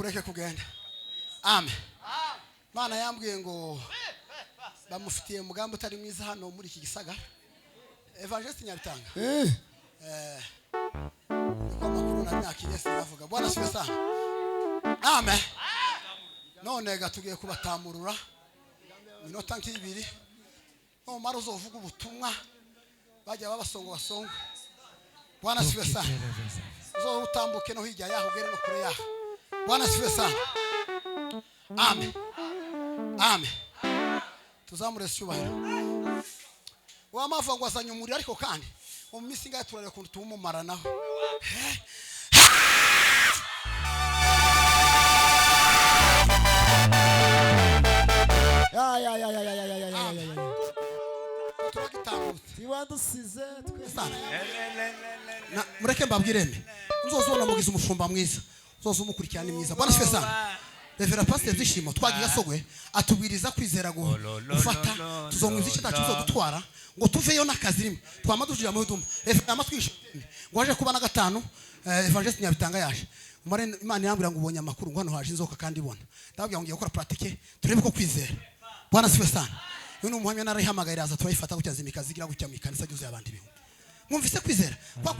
kureke kugenda. Amen. Mana yambwiye ngo bamufitiye umugambi utari mwiza hano muri iki gisagara. Evangelist Nyabitanga. Niko makuru na myakire sinavuga. Bwana siwe sana. Amen. None gatugiye kubatamurura. Minota nk'ibiri. No mara uzovuga ubutumwa. Bajya babasongo basongo. Bwana siwe sana. Uzo utambuke no hirya yaho ugere no kure yaho. Bwana siwe sana. Amen. Amen. Tuzamure cyubahiro. Wa mavangwa azanye umuri ariko kandi mu minsi ngaye turare kuntu tumumara naho. Ya. Tiwadusize twesana. Mureke mbabwireme. Uzozona mugize umushumba mwiza. Uzozo umukurikirana mwiza. Bwana siwe sana. Revera Pastor Byishimo twagiye sogwe atubwiriza kwizera gufata tuzomwiza icyo takizo dutwara ngo tuveyo nakazi rimwe twamadujira mu duma revera amatwishimye ngo waje kuba na gatanu Evangelist Nyabitanga yaje umare Imana yambira ngo ubonye amakuru ngo hano haje inzoka kandi ibona ndababwira ngo ngiye gukora pratique turebe ko kwizera. Bwana siwe sana. Uyu umuhamya narayihamagaye aza turayifata gutyaza imikazi igira gutya mikanisa cyuzuye abandi bihu mwumvise kwizera kwa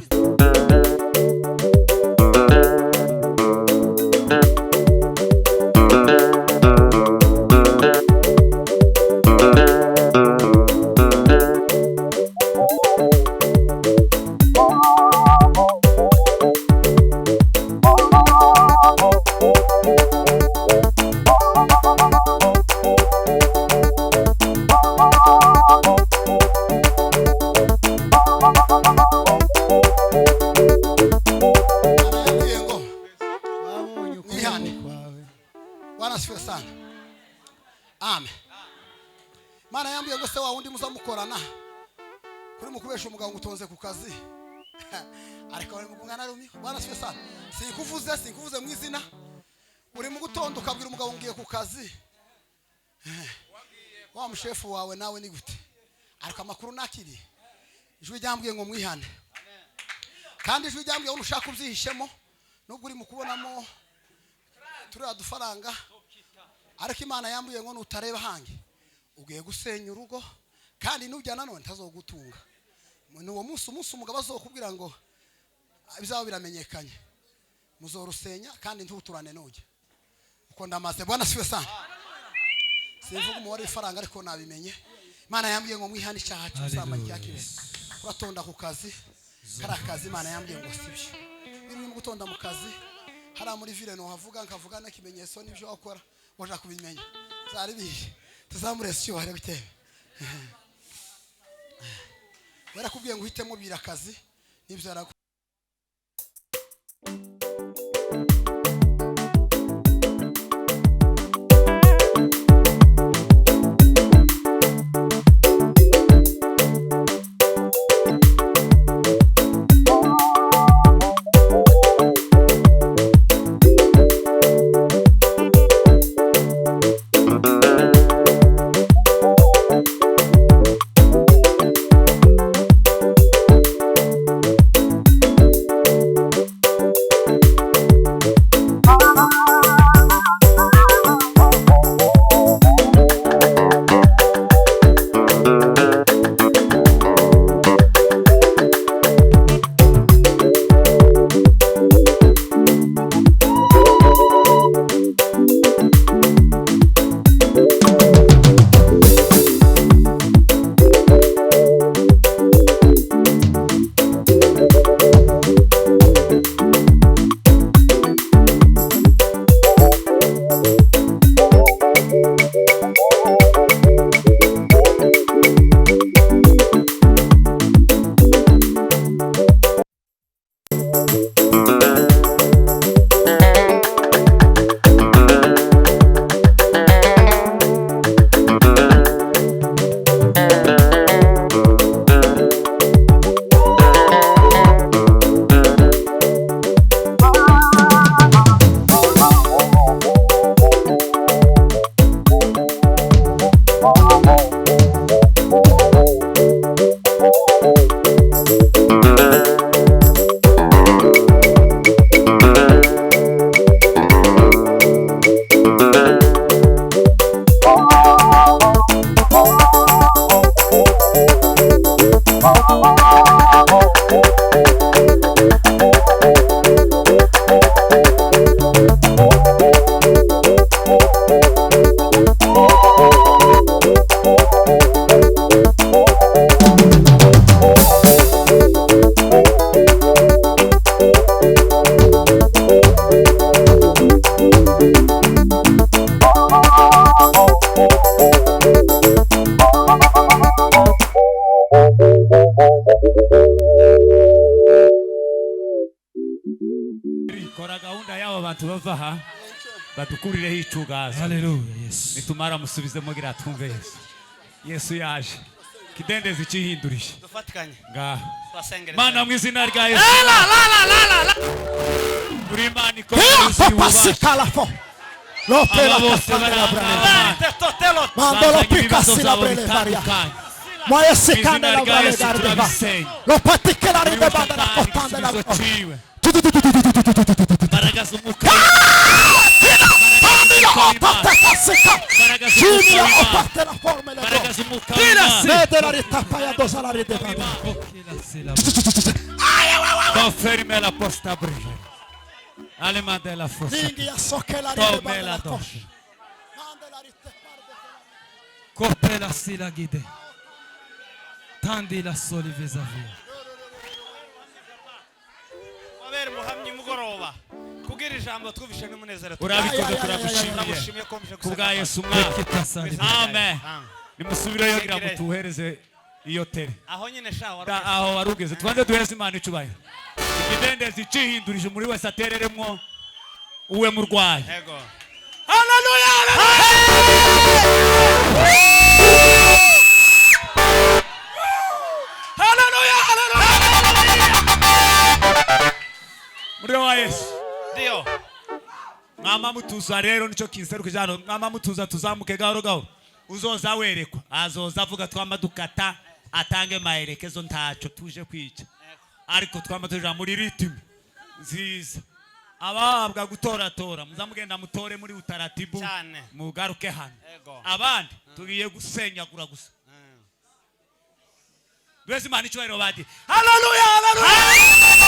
mukorana kuri mukubesha umugabo ngutonze ku kazi ariko bari mugungana rumi. Bwana siwe sana. Sinkuvuze mu izina uri mu gutonda ukabwira umugabo ngiye ku kazi wa mushefu wawe nawe ni gute ariko amakuru nakiri ijwi ryambwiye ngo mwihane kandi ijwi ryambwiye ngo ushaka ubyihishemo nubwo uri mu kubonamo turiya dufaranga ariko Imana yambwiye ngo nutareba hangi ugiye gusenya urugo kandi nujyana none ntazogutunga. Uwo munsi umugabo azokubwira ngo bizaba biramenyekanye muzorusenya kandi ntuturane nujye uko ndamaze. Bwana siwe sana. Sivuga umubare w'ifaranga ariko nabimenye. Imana yambwiye ngo mwihane icyaha cy'ubusambanyi cyakire uratonda ku kazi kari akazi. Imana yambwiye ngo sibyo biri mu gutonda mu kazi hari muri ville no havuga nkavuga n'ikimenyetso n'ibyo wakora waje kubimenya zari bihe tuzamure cyubahiro bitewe barakubwiye ngo uhitemo birakazi nibyo yaragu badukurireho icugazo. Haleluya. Yesu. Nitumara musubizemo gira twumve Yesu. Yesu yaje. Kidendezi cihindurije. Dufatikanye. Ngaho. Twasengere. Mana mu izina rya Yesu. Uri Imana Hea ikomeye popasika la fo. Lo pela kafana la brane. Mandolo pikasi la brane varia. Moye sikanda la brane garde. Lo patike la ride banda la kotanda la. Baragaza umuka. Baragaza umuka. Vede la ritapaya dosa la ride banda. Conferme la posta brille. Alema della fossa. Ningi ya soke la ride Tome la banda. dosha. Mande la rite parde. Kopela sila gide. Tandi la soli vis-à-vis. Wabere muhamyi mugoroba. Kugira ijambo twuvishe n'umunezero. Urabikoze turagushimiye. Kubwa Yesu mwana. Amen. Nimusubirayo gira mutuhereze iyo tere. Aho nyine sha aho warugeze twanze duhereze Imana icubahiro. Ikidendezi cihindurije muri wese atereremwo uwe murwayi. Yego. Haleluya. Haleluya. Muri wa Yesu. Dio. Mama mutuza rero nico kinseruka jano. Mama mutuza tuzamuke gahoro gahoro. Uzoza werekwa. Azoza avuga twamadukata atange maherekezo ntaco tuje kwica. Ariko twamaturira muri rhythm nziza. Ababwa gutoratora muzamugenda mutore muri utaratibu mugaruke hano. Abandi tugiye gusenyagura gusa. Bwezi Imana icubahiro badi. Haleluya.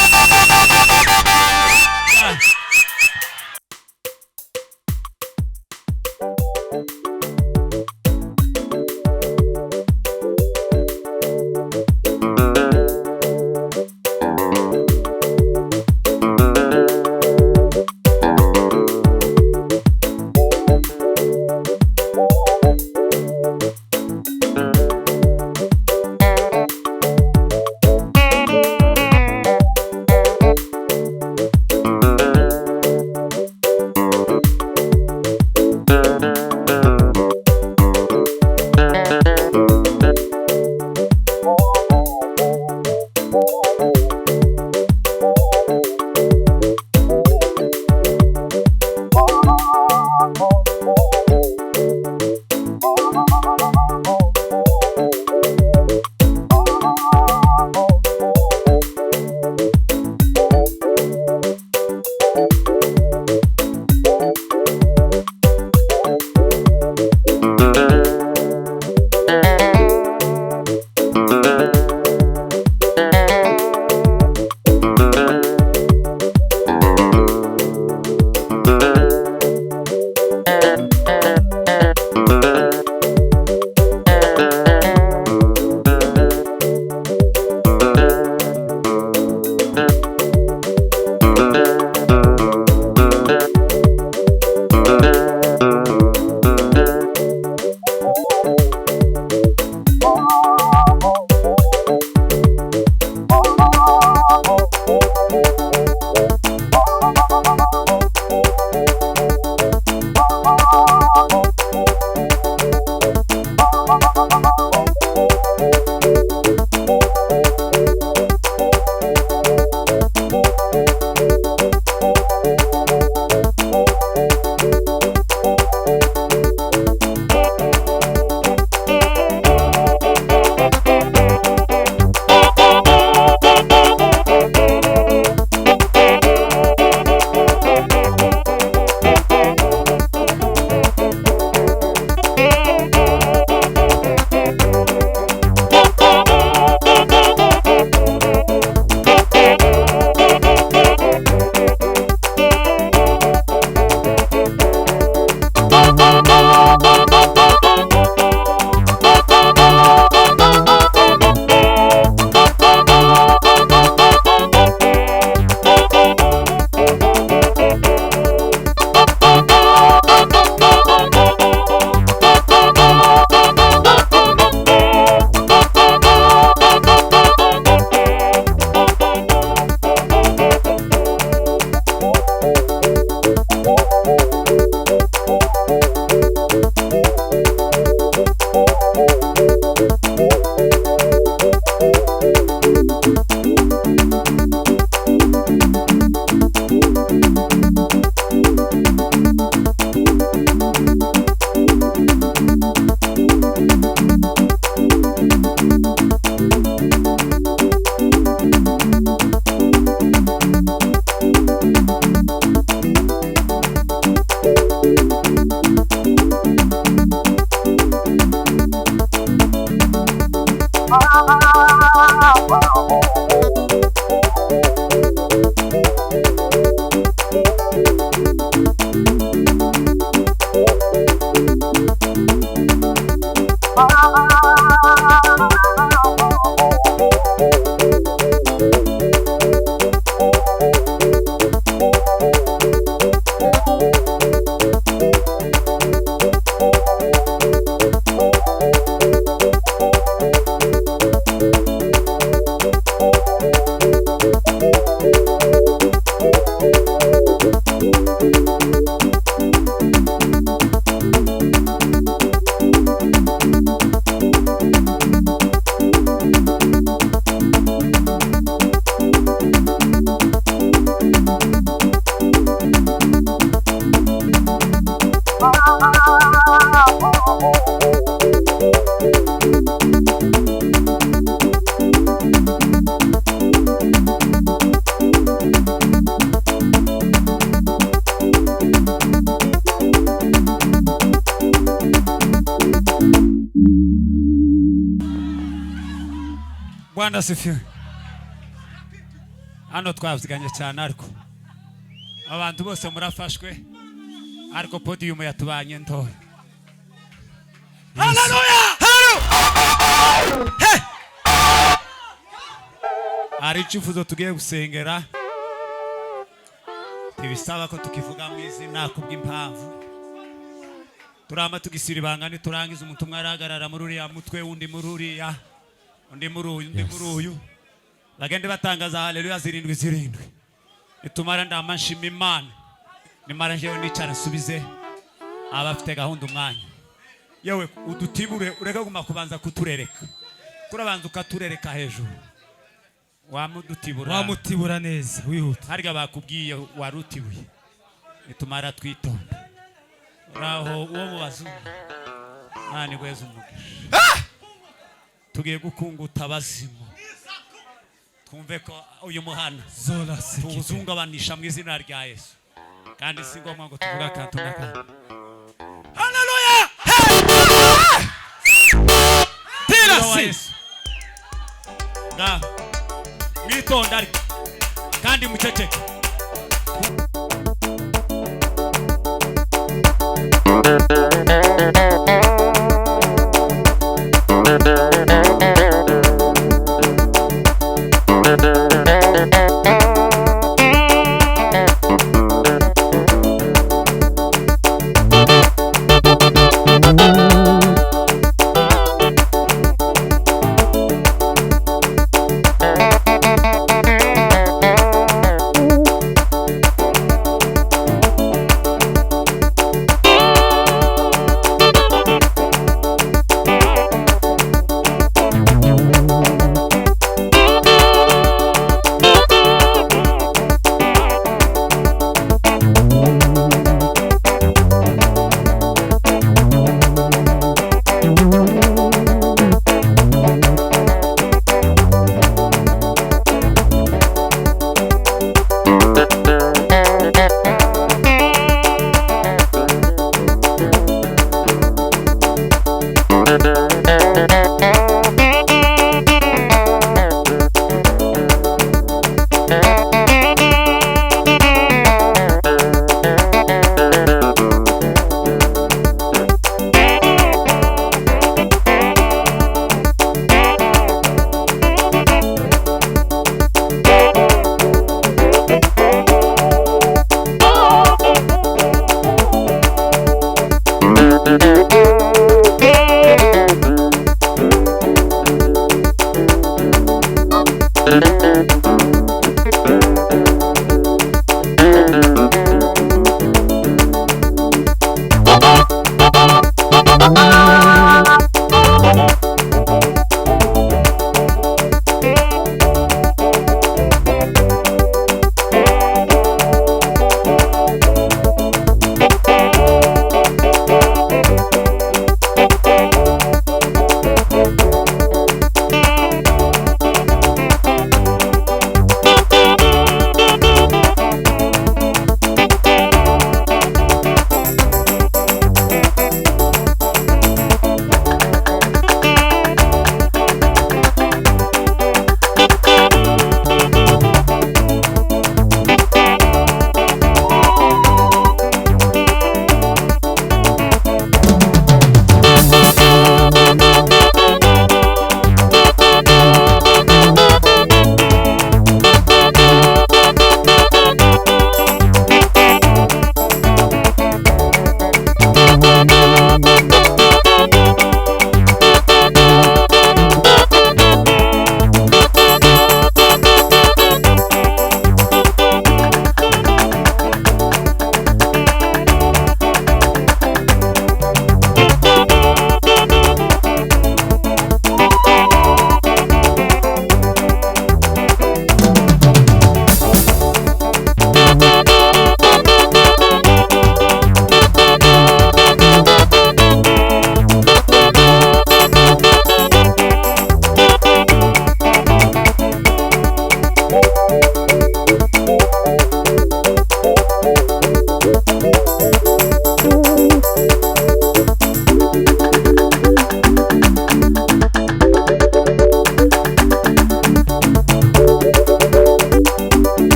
Bwana sifiwe. Hano twavuganye cyane ariko abantu bose murafashwe ariko podium yatubanye ntoya. Haleluya! Hey! Ari chifuzo tugiye gusengera. Tibisaba ko tukivuga mu izina kubw'impamvu. Turama tugisiribanga ni turangiza umuntu mwaragarara muri uriya mutwe undi muri uriya. Undi muri uyu bagende batangaza haleluya zirindwi itumara ndamashima Imana nimara njewe nicara subize abafite gahunda umwanya yewe udutibure ureka guma kubanza kuturereka kurabanza ukaturereka hejuru wamutibura neza wihuta harya bakubwiye warutibuye itumara twitonda raho uwo mubazu nani gweza umugisha tugiye gukunguta abazimu twumve ko uyu muhana tuzungabanisha mu izina rya Yesu kandi si ngombwa ngo tuvuga kantu naka. Haleluya! Tirasi na mwitonda ariko kandi muceceke.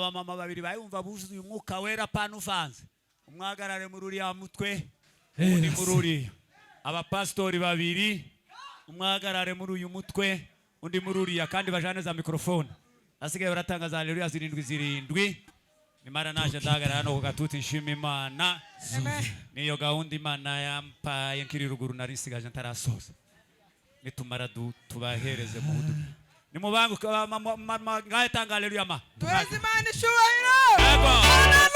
abamama babiri bayumva buzuye umwuka wera pana uvanze umwagarare mu ruriya mutwe undi mu ruriya abapastori babiri umwagarare muri uyu mutwe undi mu ruriya kandi bajane za mikrofone asigaye baratangaza haleluya 7 nimara naje ndahagarara no kugatuti nshima Imana niyo gahunda Imana yampaye nkiri ruguru nari nsigaje ntarasoza nitumara tubahereze mu hudu nimubanguke mama ngaye tanga haleluya ma Tuwezi Imana ishubahiro.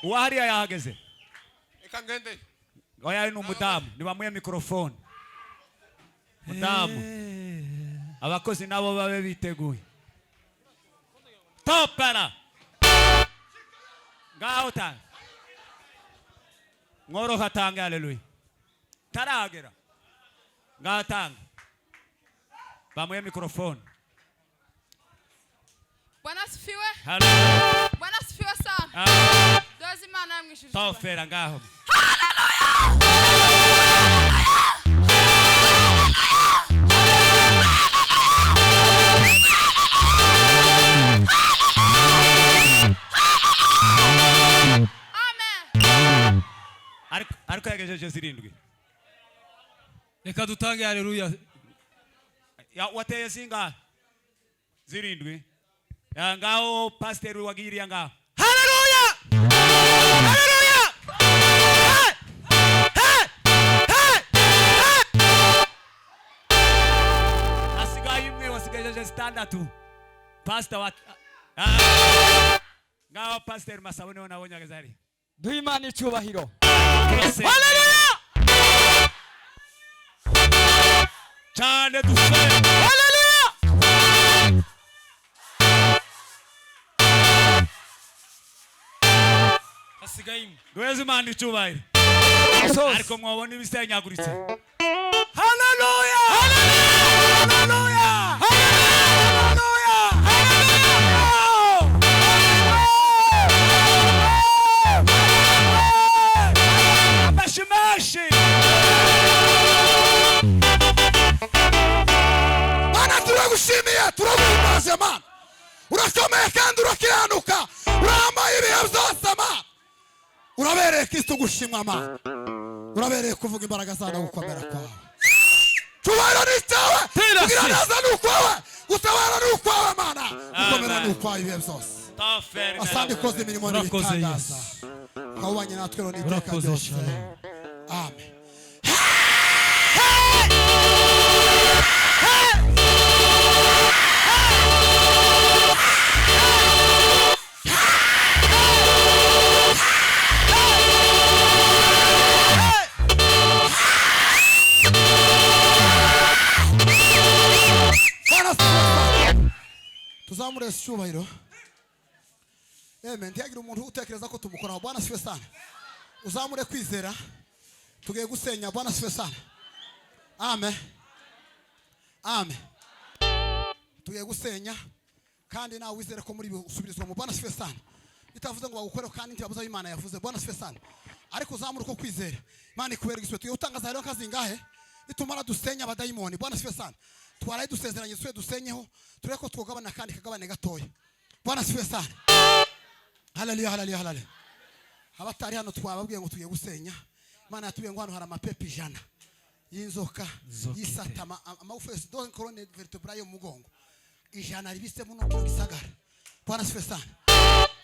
Wahari yahageze Ikangende. oya ni umudamu nibamuye mikrofone mudamu abakozi nabo babe biteguye topera ngaho tanga mworoha tanga haleluya taragera ngaho tanga bamuye mikrofone Bwana asifiwe. haleluya Bwana asifiwe sana. Tuwezi Imana yamwishije. topera ngaho Amen. ariko yagejeje 7 Reka dutange haleluya. ya wateye singa 7 ya ngao pastor wagiriya ngao haleluya haleluya asigaye imwe wasigaje standatu pastor wa ngao pastor masabone wonabonye agazari Duhe Imana icyubahiro. haleluya cyane dufere haleluya Asigaye Duheze Imana icyubahiro Soza. ariko mwabona ibisenyaguritse haleluya haleluya haleluya amashimashi Mana turagushimiye turaguhimbaza Mana urakomeye kandi urakiranuka urambaye ibihe byose Mana urabereye Kristo gushimwa Mana urabereye kuvuga imbaraga zawe gukomera kwawe cyubahiro ni cyawe kugira neza ni ukwawe gutabara ni ukwawe Mana gukomera ni ukwawe ibihe byose toferi asandi koze imirimo Urakoze, n'ibitangaza ukawubanye natwe rero n'iteka Urakoze, ryose Shalom. amen tuzamure icyubahiro ntiyagira umuntu utekereza ko tumukoraho Bwana siwe sana uzamure kwizera tugiye gusenya Bwana siwe sana amen amen tugiye gusenya kandi nawe wizere ko muri usubirizwa mu Bwana siwe sana bitavuze ngo bagukore kandi ntibabuza Imana yavuze Bwana siwe sana ariko uzamure uko kwizera Imana ikubera igiswe tugiye utangaza rero kazingahe itumara dusenya abadayimoni Bwana siwe sana twaraye dusezeranye twe dusenyeho tureko ko twogabana kandi kagabane gatoya Bwana siwe sana haleluya haleluya haleluya abatari hano twababwiye ngo tugiye gusenya Imana yatubiye ngo hano hari amapepe 100 y'inzoka y'isatama amawufesi do colonne vertebrae yo mugongo 100 ribise mu no gisagara Bwana siwe sana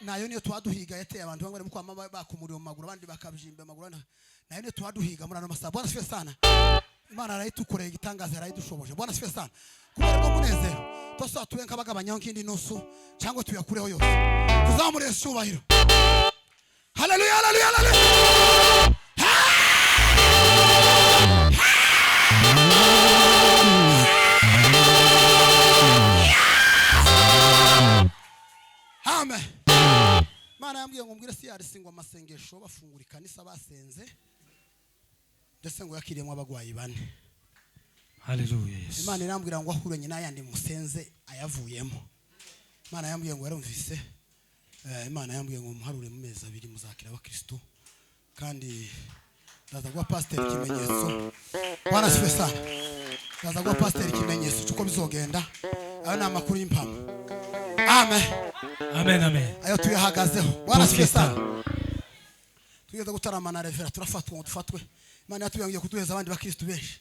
nayo niyo twaduhiga yateye abantu bamwe mu kwama bakumuriye mu maguru abandi bakabijimbe maguru nayo niyo twaduhiga muri ano masaha Bwana siwe sana Imana arayitukoreye igitangaza arayidushoboje Bwana siwe sana kubera ko Umunezero tosa tubenka bagabanyaho nkindi nusu cyangwa tuyakureho yose tuzamure cyubahiro haleluya haleluya haleluya amen Mana yambwiye ngo mbwire siyari singwa amasengesho bafungura ikanisa basenze ndetse ngo yakiriyemo abagwayi 4 Haleluya Yesu. Imana irambwira ngo ahure nyina yandi musenze ayavuyemo. Imana yambwiye ngo yarumvise. Imana yambwiye ngo muharure mu mezi abiri muzakira abakristo kandi ndaza gwa pastor ikimenyetso. Bwana sife sana. Ndaza gwa pastor ikimenyetso cyuko bizogenda. Ayo ni amakuru y'impamo. Amen. Amen amen. Ayo tuyahagazeho. Bwana sife sana. Tugeze gutaramana revera turafatwa ngo dufatwe. Imana yatubwiye kuduheza abandi bakristo benshi.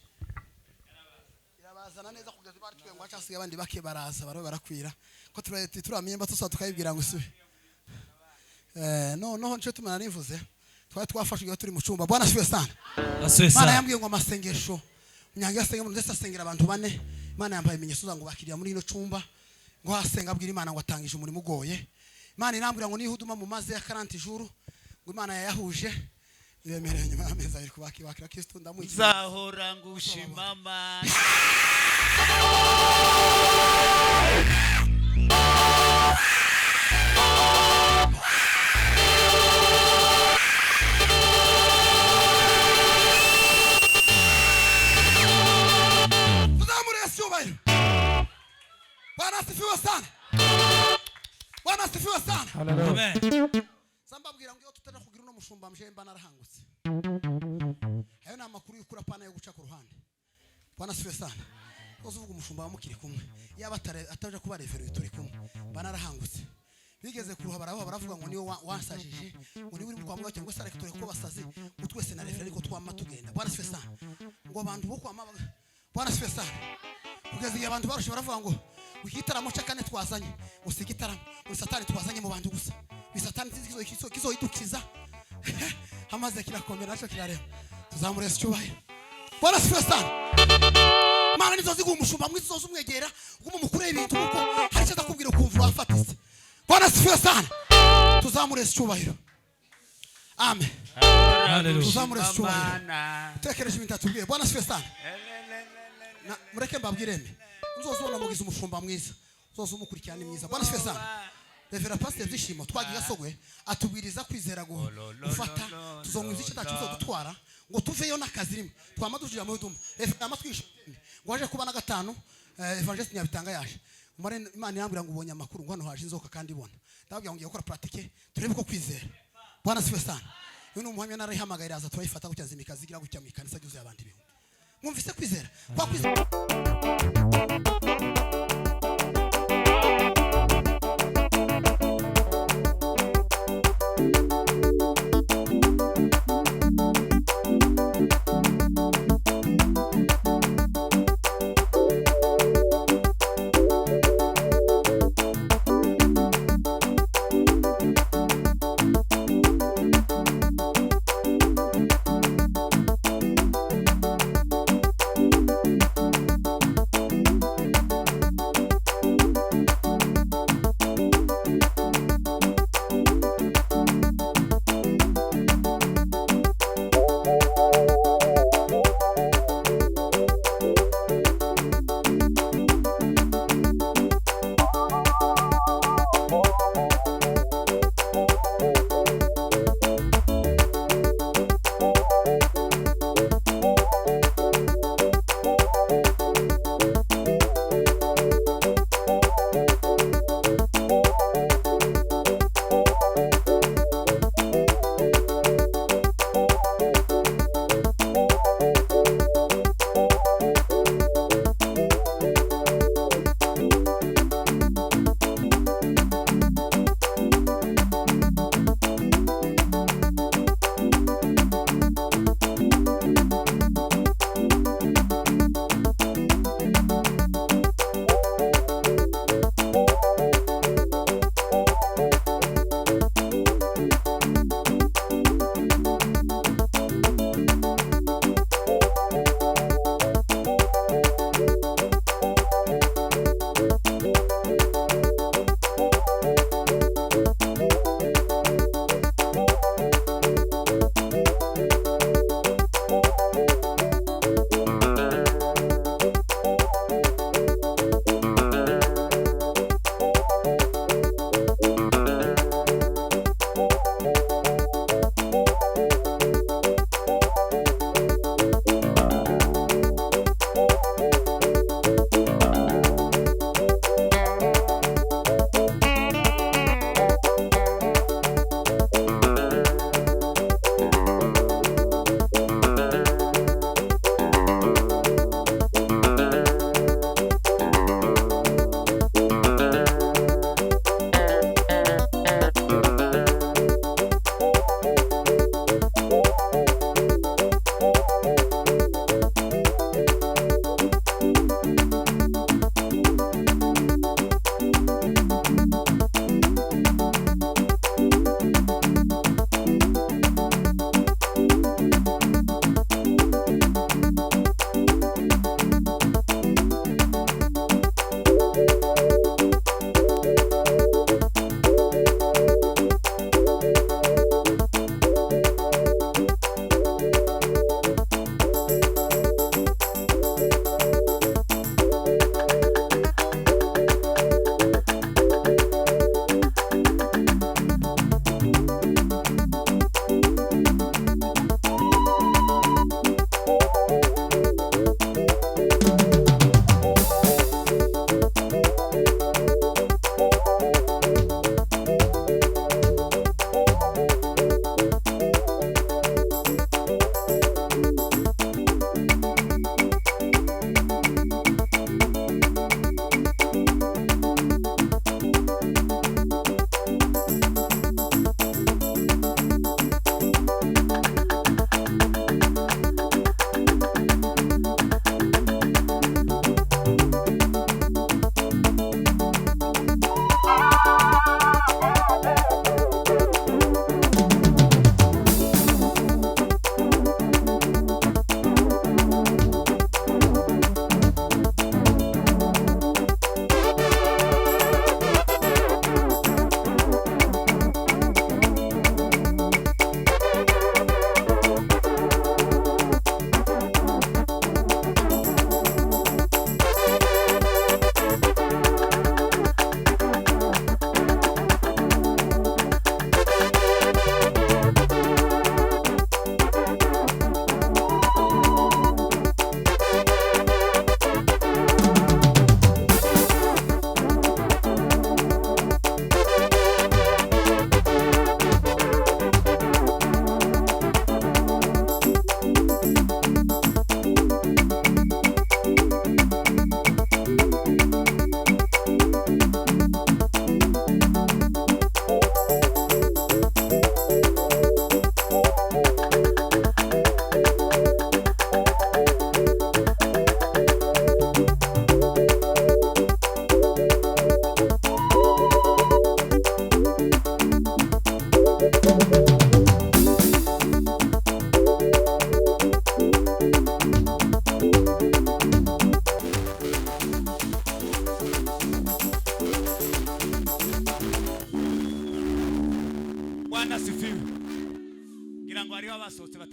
Irabazana neza kugeza bari twe ngo acasiga abandi bake baraza barakwira. Ko turamenye mbatso tukayibwira ngo isube. No nco tumana nivuze. Twafashwe turi mu cyumba. Bwana sife sana. Imana yambwiye ngo amasengesho. Munyange asenge mu ndetse asengera abantu bane. Imana yambaye imenyeso ngo bakiriya muri ino cyumba. Ngo hasenga abwira Imana ngo atangije umurimo ugoye. Imana irambwira ngo nihuduma mu maze ya 40 jours. Ngo Imana yayahuje. Iremereye nyuma y'ameza ari kubakira Kristo ndamwiki. Zahora ngushimama. Bwana asifiwe sana. Bwana asifiwe sana. Amen. Sambabwira ngo tutera kugira no mushumba mjemba narahangutse. Hayo na makuru y'ukura pana yo guca ku ruhande. Bwana asifiwe sana. Uzuvuga umushumba wamukiri kumwe. Yaba ataje kuba reverend turi kumwe. Banarahangutse. Bigeze kuruha baravuga ngo niwe wansajije. Ngo niwe uri mu kwamwa cyangwa se arekitore ko basaze. Utwese na reverend ko twama tugenda. Bwana asifiwe sana. Ngo abantu bo kwama Bwana asifiwe sana. Kugeza igihe abantu barusha baravuga ngo igitaramo cy'akane twazanye usigitaramo satani twazanye mu bantu gusa bisatani kizoyidukiza hamaze kirakomera naco kirareba tuzamuresa cyubaye. Bwana sifiwe sana. Mana nizoziga umushumba mwiza uzumwegera ugumu mukure ibintu kuko hari cyo akubwira ukumva wafatise. Bwana sifiwe sana. Tuzamuresa cyubahiro. Amen. Haleluya. Tuzamuresa cyubahiro. Tekereje ibintu atubwiye. Bwana sifiwe sana. Mureke mbabwireme. Uzozona mugize umushumba mwiza. Uzozumukurikirana mwiza. Bwana sifiwe sana. Revera pastor Zishimo twagiye asogwe atubwiriza kwizera go ufata tuzomwiza icyo tacuzo dutwara ngo tuveyo nakazi rimwe twamadujira mu huduma revera amatwisha ngo aje kuba na gatanu evangelist Nyabitanga yaje umare Imana yambira ngo ubonye amakuru ngo hano haje inzoka kandi ibona ndababwira ngo ngiye gukora pratique turebe ko kwizera. Bwana sifiwe sana. Uyu umuhamya narayihamagaye aza turayifata gucyaza imikazi igira gucya mu ikanisa cyuzuye abandi bihu mwumvise kwizera kwa kwizera.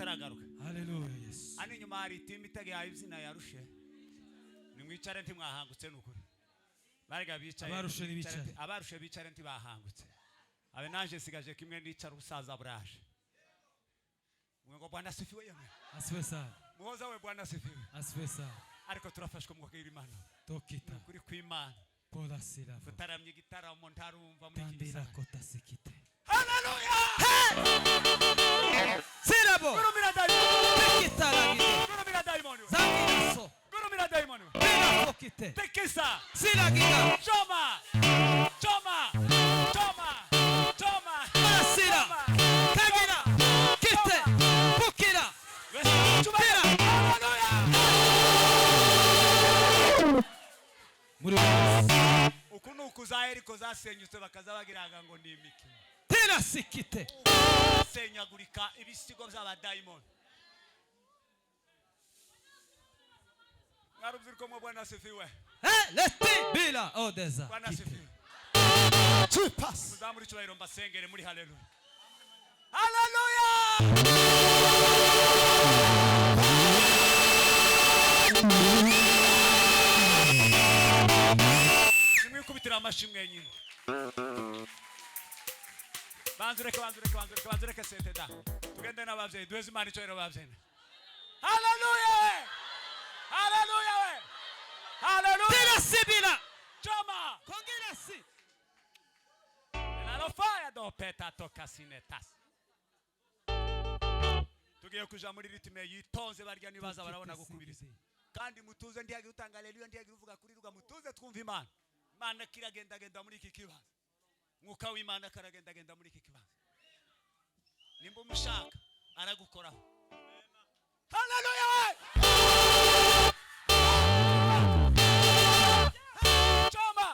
ataragaruka Hallelujah. Yes. ani nyuma hari timu itegeye izina yarushe nimwicare ntimwahangutse nukuri bariga bicaye Abarushe nibicare. abarushe bicare ntibahangutse abe nanje sigaje kimwe ndicara ubusaza buraje ngo Bwana asifiwe yemwe Asifiwe sana. muhoza we Bwana asifiwe Asifiwe sana. ariko turafashwe mu kwira Imana Tokita. kuri kw'Imana Pola silavo. tutaramye igitaramo ntarumva muri iki Tandira gisara kota sikite. haleluya Silabo. gurumira daimoni Tekita lagite. gurumira daimoni Zanginaso. gurumira daimoni Pila fokite. tekisa Silagina. choma choma choma choma Masira. Kagina. Kite. Bukira. Chubira haleluya Muri ukuntu kuzaheriko zasenyutse bakazabagiraga ngo ni imiki Tira sikite. senyagurika ibisigo by'abadaimoni ngarubziriko mu Bwana asifiwe Leti bila odeza. Bwana asifiwe Chipas. muzamuri cyubahiro mbasengere muri haleluya haleluya nimwikubitira amashimwe nyine banzureke sente da tugende n'ababyeyi duheze Imana icyubahiro babyeyi haleluya we haleluya we haleluya Tira sibila. choma Kongera si. la fire do peta toka sinetas tugiye kuja muri ritme yitonze barya nibaza barabona gukubiriza kandi mutuze ndiyagira utanga haleluya ndiyagira uvuga kuri ruga mutuze twumva Imana Imana kiragenda muri iki kibanza mwuka w'Imana karagenda muri iki kibanza nimba umushaka aragukoraho haleluya we choma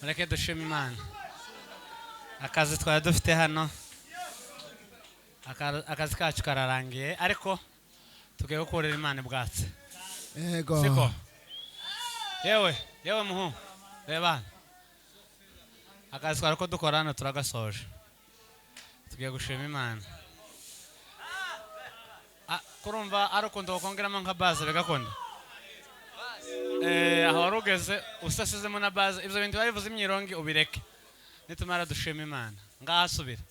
mureke dushima Imana. Akazi twari dufite hano, akazi kacu kararangiye, ariko tugiye gukorera Imana bwatse. Yego. Siko. Yewe muhu. Reba. Akazi twari ko dukora hano turagasoje. Tugiye gushima Imana. Kurumva arukundo kongeramo nka base bigakunda. Aho warugeze usasizemo na base, ibyo bintu babivuze imyirongi ubireke. Nitumara dushima Imana. Ngasubira.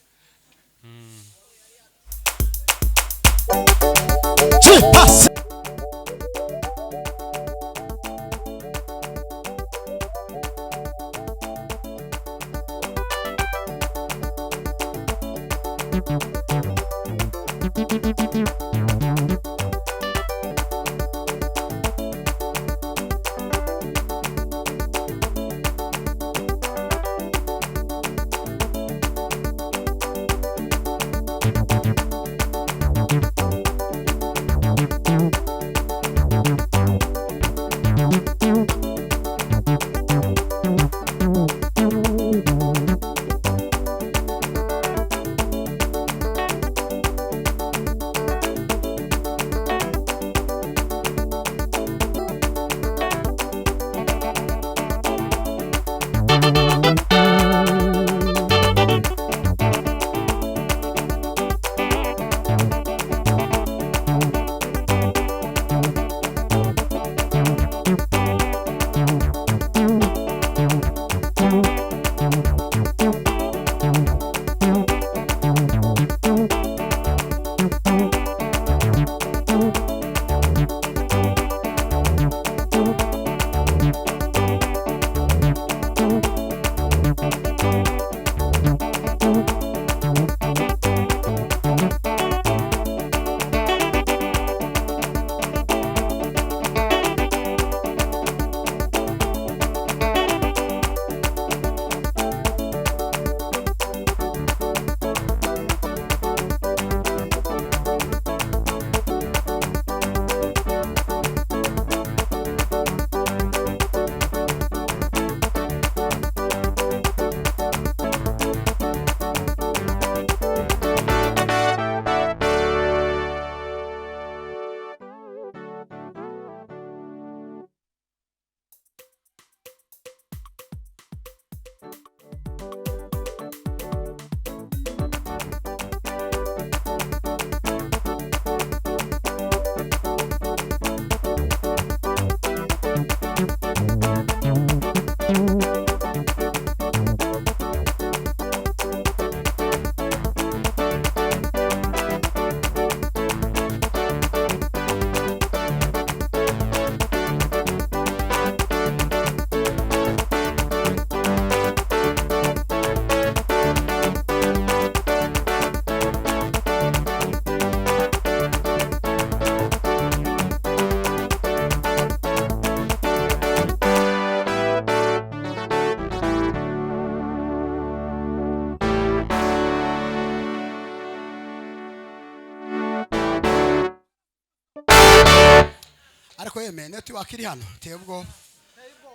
Ariko yeme netu wakiri hano tebwo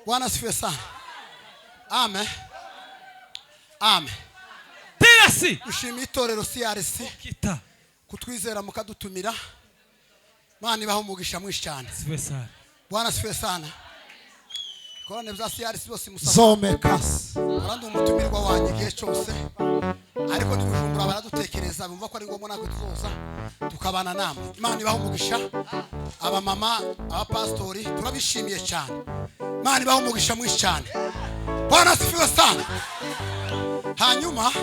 Bwana asifiwe sana. Amen. Amen. Tirasi. Ushimiye itorero CRC Kita. kutwizera mukadutumira. Mana ibaho umugisha mwinshi cyane. Asifiwe sana. Bwana asifiwe sana. Korane bya CRC bose musaba. Zomekas. Arandi umutumirwa wanjye gihe cyose. Ariko tujumbura baradutekereza bumva ko ari ngombwa nako tuzoza tukabana namwe. Imana ibaho umugisha. Aba mama, aba pastori turabishimiye cyane. Imana ibaho umugisha mwinshi cyane. Bwana asifiwe sana. Hanyuma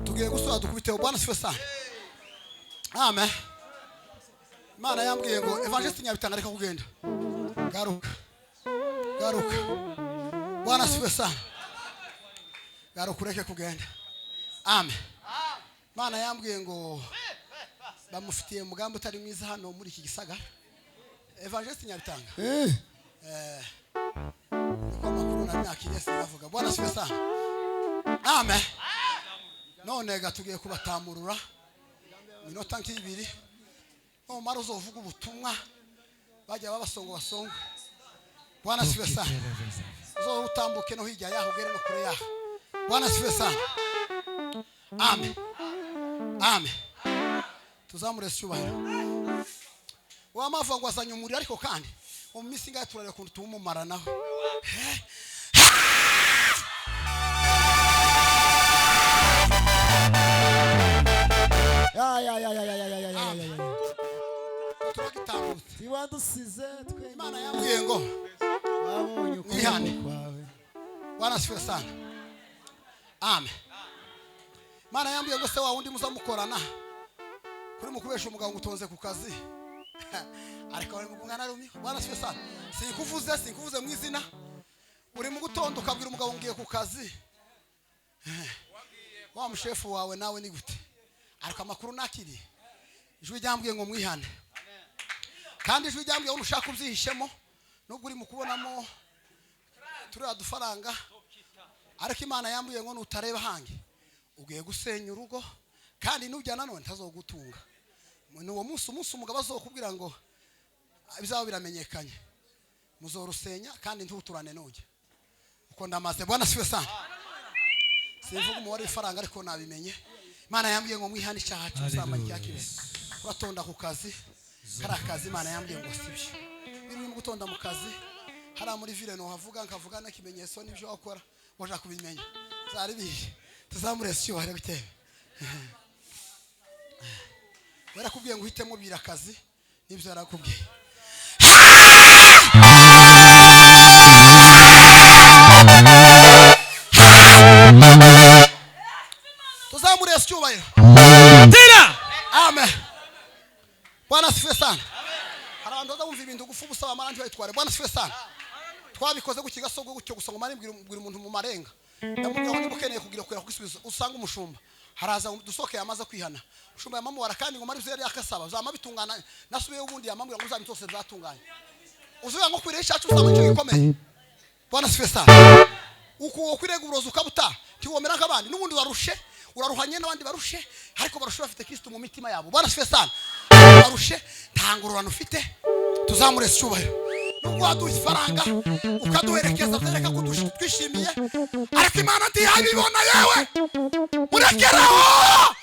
tugiye gusura dukubiteho. Bwana asifiwe sana. Amen. Imana yambwiye ngo evangelist Nyabitangaza reka kugenda. Garuka. Garuka. Bwana asifiwe sana. Garuka ureke kugenda. Amen. Imana yambwiye ngo bamufitiye umugambi utari mwiza hano muri iki gisagara. Evangelist Nyabitanga. Niko makuru na myakiriye sinavuga. Bwana asifiwe sana. Amen. None gatugiye kubatamurura. Minota nk'ibiri. Mara uzovuga ubutumwa bajya babasongo basongo. Bwana asifiwe sana. zo utambuke no hirya yaho ugere no kure yaho. Bwana sifiwe sana. Amen. Amen. Tuzamure cyubahiro. Wa mavu ngo azanye umuri ariko kandi mu minsi ngaye turare kuntu tumumara nawe. Ya. Turagitambutse. Tiwadusize twe Imana yambwiye ngo babonye mwihane. kwawe. Bwana sifiwe sana. Amen. Imana yambwiye ngo se wa wundi muzamukorana kuri mukubesha umugabo ngutonze ku kazi. Ariko bari mugungana rumi. Bwana sifiwe sana. Sinkuvuze mu izina. Uri mu gutonda ukabwira umugabo ngiye ku kazi. Wa mushefu wawe nawe ni gute? Ariko amakuru nakiri. Ijwi ryambwiye ngo mwihane. Kandi ijwi ryambwiye ngo ushaka ubyihishemo nubwo uri mu kubonamo turiya dufaranga. Ariko Imana yambwiye ngo nutareba hangi ugiye gusenya urugo kandi nujyana none ntazogutunga. Uwo munsi umugabo azokubwira ngo bizaba biramenyekanye muzorusenya kandi ntuturane nujye uko ndamaze. Bwana siwe sana. Sivuga umubare w'ifaranga ariko nabimenye. Imana yambwiye ngo mwihane icyaha cy'ubusambanyi cyakire. Uratonda ku kazi kari akazi Imana yambwiye ngo sibyo. Biri mu gutonda mu kazi hari muri ville no havuga nkavuga n'ikimenyetso n'ibyo wakora waje kubimenya. Zari bihe tuzamure cyubahiro bitewe. Barakubwiye ngo uhitemo birakazi nibyo yarakubwiye. Tuzamure cyubahiro. Tira. Amen. Bwana sifiwe sana. Hari abantu bazumva ibintu gufu busaba amaranje bayitware. Bwana sifiwe sana. Twabikoze gukigasogo gucyo gusanga mari mbwira umuntu mu marenga. Ndamubwira ngo ukeneye kugira kwera kwisubiza usanga umushumba. Haraza dusoke yamaze kwihana. Umushumba yamamuwara kandi ngo mari zeri yakasaba. Zama bitungana nasubiye ubundi yamambwira ngo uzabitose zatunganye. Uzuya ngo kwiresha cyo usanga cyo gikomeye. Bwana sifiwe sana. Uko kwirega uburozi ukabuta tiwomera nk'abandi n'ubundi warushe uraruhanye n'abandi barushe ariko barushe bafite Kristo mu mitima yabo. Bwana sifiwe sana. Barushe ntangururano ufite tuzamure cyubahiro. Nubwo waduha ifaranga ukaduherekeza zereka twishimiye ariko Imana ntiyabibona yewe murekeraho.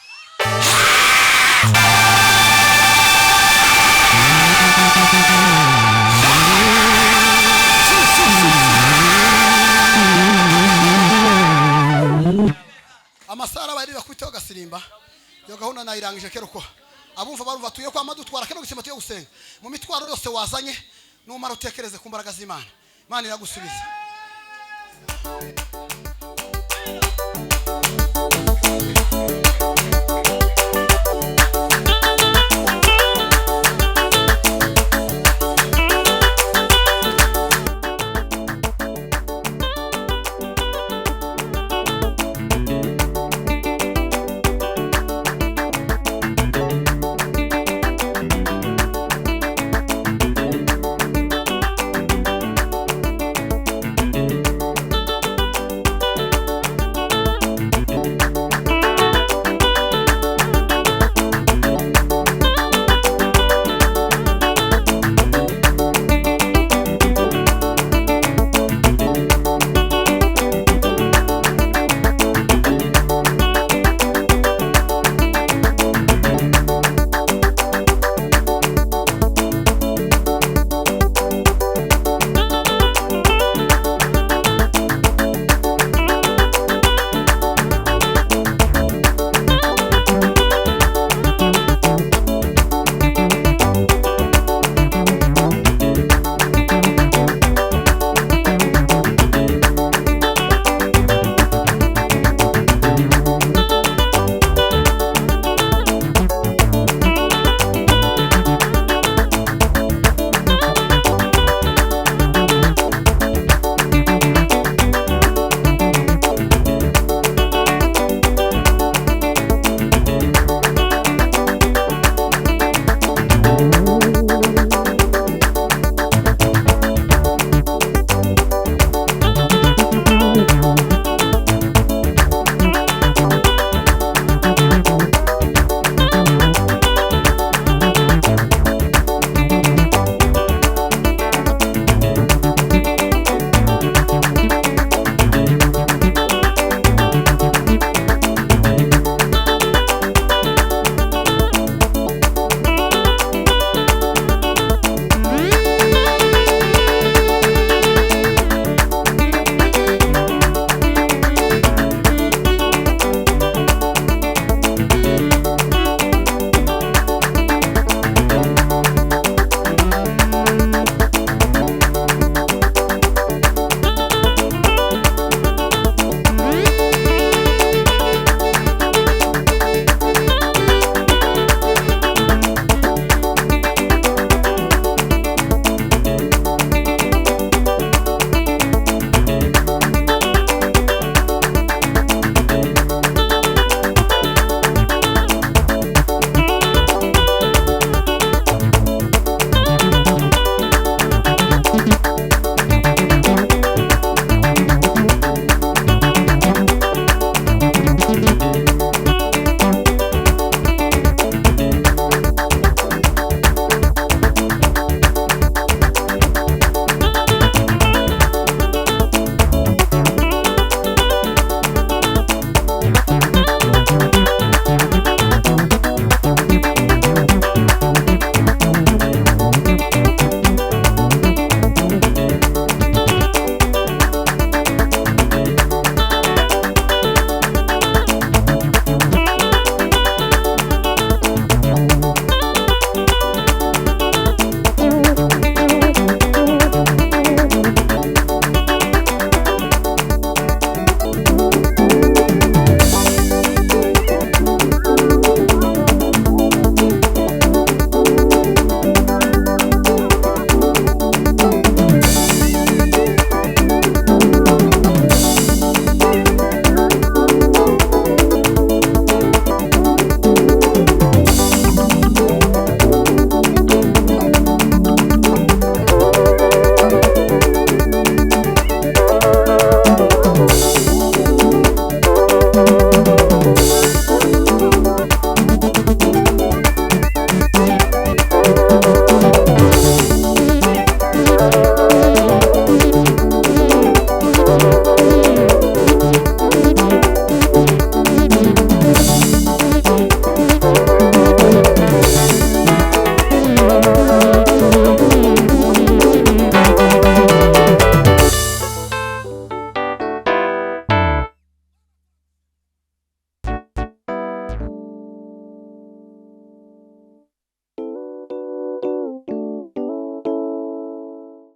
Amasara bari bakwiteho Igisirimba yo gahunda nayirangije kero ko abumva barumva tuye kwa madutwara kero gisima tuye gusenga mu mitwaro yose wazanye numara utekereze ku mbaraga z'Imana. Imana iragusubiza.